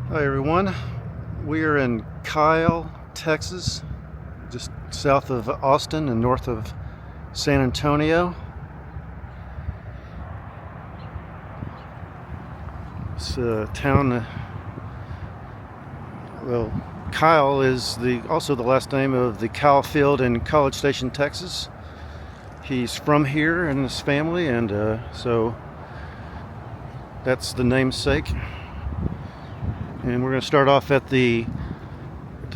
Hi everyone, we are in Kyle, Texas, just south of Austin and north of San Antonio. It's a town, well, Kyle is also the last name of the Kyle Field in College Station, Texas. He's from here and his family, and so that's the namesake. And we're going to start off at the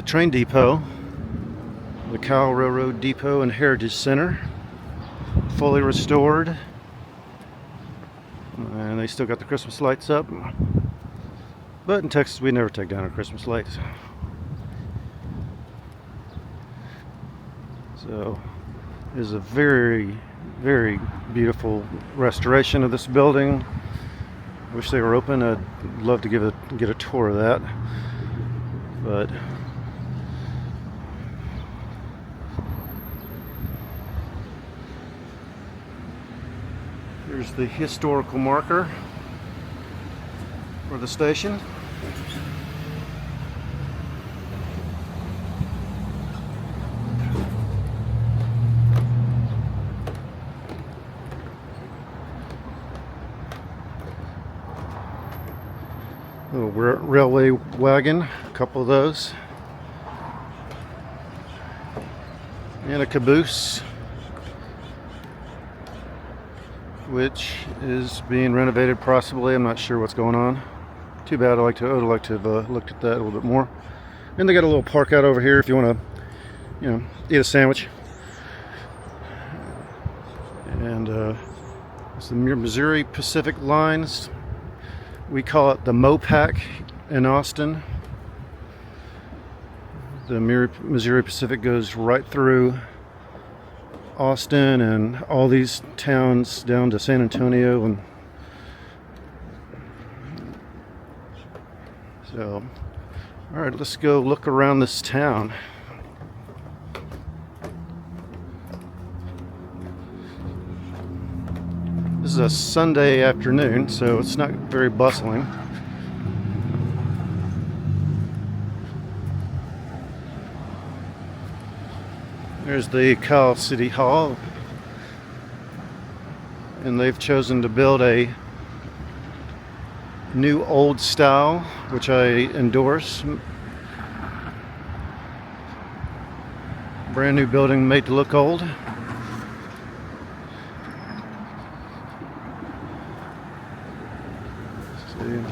train depot, the Kyle Railroad Depot and Heritage Center, fully restored, and they still got the Christmas lights up. But in Texas, we never take down our Christmas lights. So it is a very, very beautiful restoration of this building. Wish they were open. I'd love to get a tour of that, but here's the historical marker for the station. Little railway wagon, a couple of those, and a caboose, which is being renovated possibly. I'm not sure what's going on. Too bad. I would like to have looked at that a little bit more. And they got a little park out over here if you want to, eat a sandwich. And it's the Missouri Pacific lines. We call it the MOPAC in Austin. The Missouri Pacific goes right through Austin and all these towns down to San Antonio. And so, all right, let's go look around this town. This is a Sunday afternoon, so it's not very bustling. There's the Kyle City Hall, and they've chosen to build a new old style, which I endorse. Brand new building made to look old.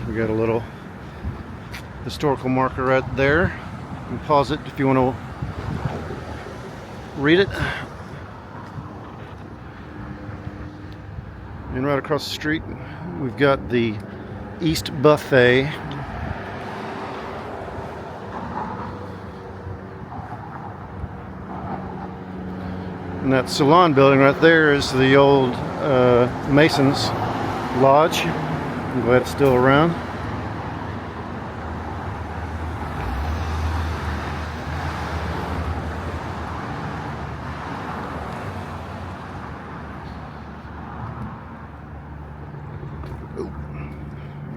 We got a little historical marker right there. You can pause it if you want to read it. And right across the street, we've got the East Buffet. And that salon building right there is the old Masons Lodge. I'm glad it's still around.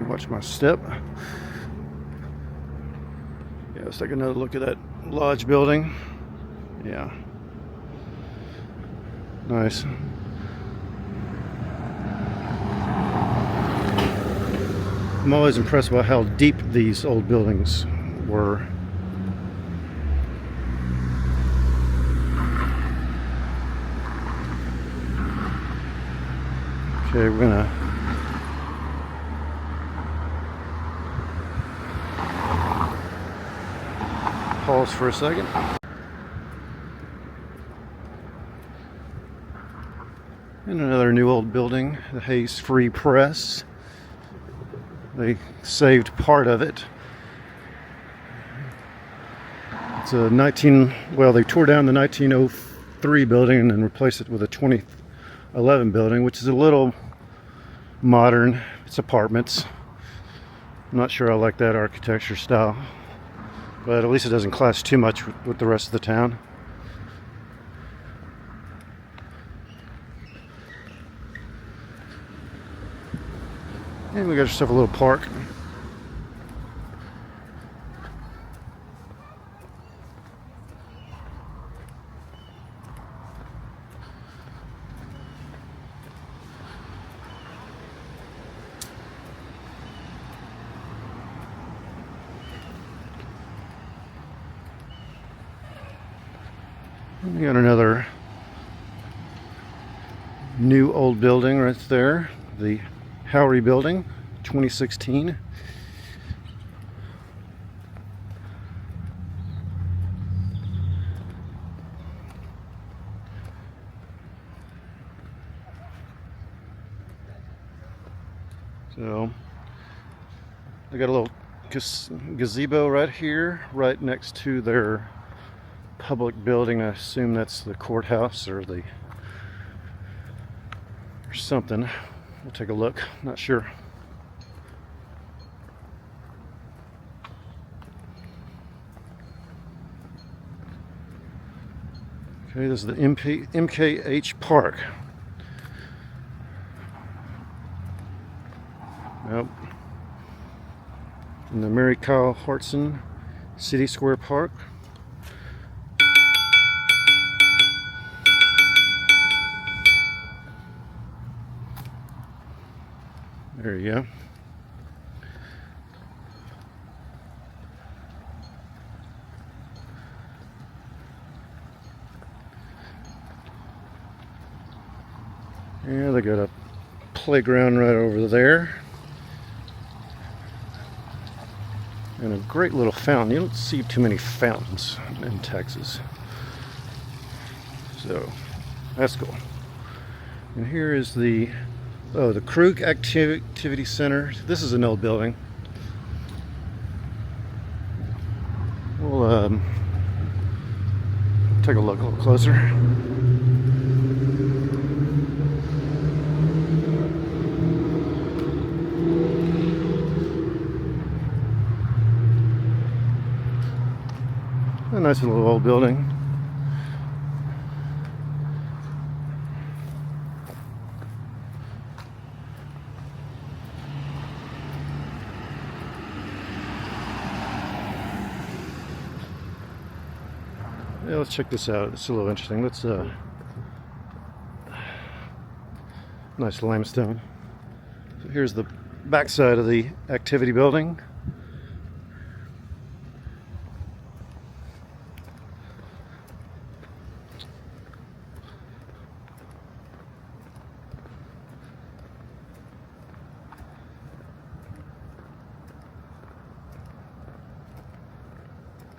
Watch my step. Yeah, let's take another look at that lodge building. Yeah. Nice. I'm always impressed by how deep these old buildings were. Okay, we're gonna pause for a second. And another new old building, the Hayes Free Press. They saved part of it. It's a they tore down the 1903 building and then replaced it with a 2011 building, which is a little modern. It's apartments. I'm not sure I like that architecture style, but at least it doesn't clash too much with the rest of the town. And we got ourselves a little park. We got another new old building right there, the Howery building, 2016. So they got a little gazebo right here, right next to their public building. I assume that's the courthouse or something. We'll take a look. Not sure. Okay, this is the MKH Park. Yep. In the Mary Kyle Hartson City Square Park. There you go. Yeah, they got a playground right over there. And a great little fountain. You don't see too many fountains in Texas. So, that's cool. And here is the Krug Activity Center. This is an old building. We'll take a look a little closer. A nice little old building. Yeah, let's check this out. It's a little interesting. Let's nice limestone. So here's the back side of the activity building.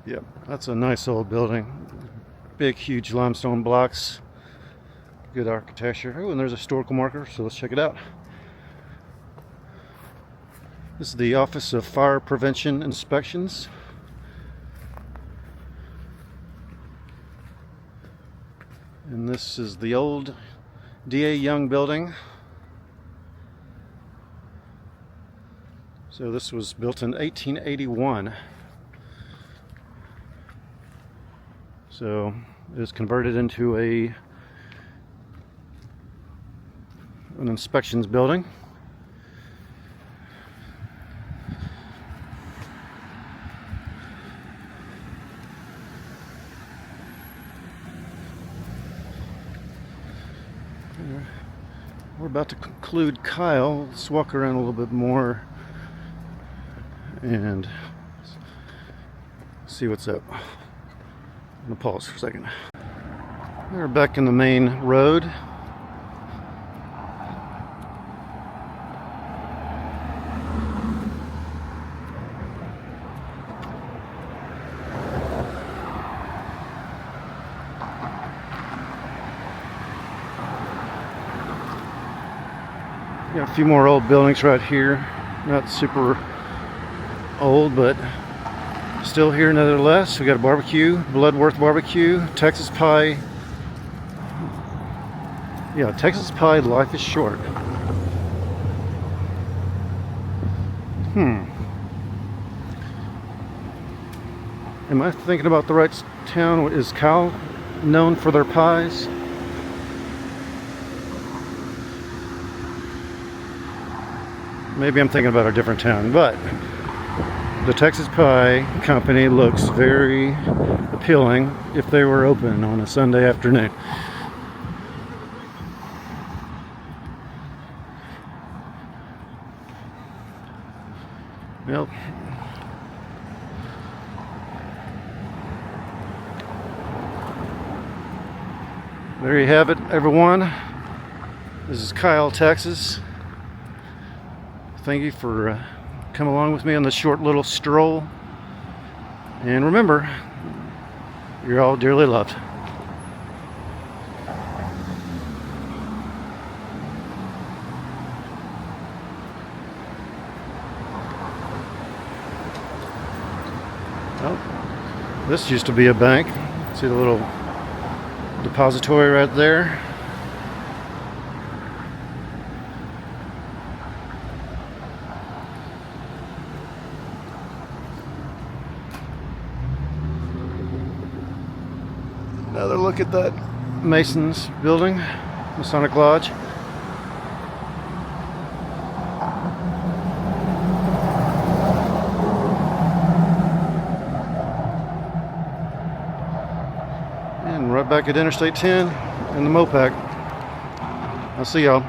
Yep, that's a nice old building. Big, huge limestone blocks. Good architecture. Oh, and there's a historical marker, so let's check it out. This is the Office of Fire Prevention Inspections. And this is the old D.A. Young building. So this was built in 1881. So it was converted into an inspections building. We're about to conclude Kyle. Let's walk around a little bit more and see what's up. I'm gonna pause for a second. We're back in the main road. Got a few more old buildings right here. Not super old, but still here nevertheless. We got a barbecue, Bloodworth Barbecue, Texas Pie. Yeah, Texas Pie, life is short. Am I thinking about the right town? Is Kyle known for their pies? Maybe I'm thinking about a different town, but the Texas Pie Company looks very appealing if they were open on a Sunday afternoon. Well, There you have it, everyone. This is Kyle, Texas. Thank you for coming along with me on this short little stroll. And remember, you're all dearly loved. Oh, this used to be a bank. See the little depository right there. Another look at that Mason's building, Masonic Lodge. And right back at Interstate 10 and the Mopac. I'll see y'all.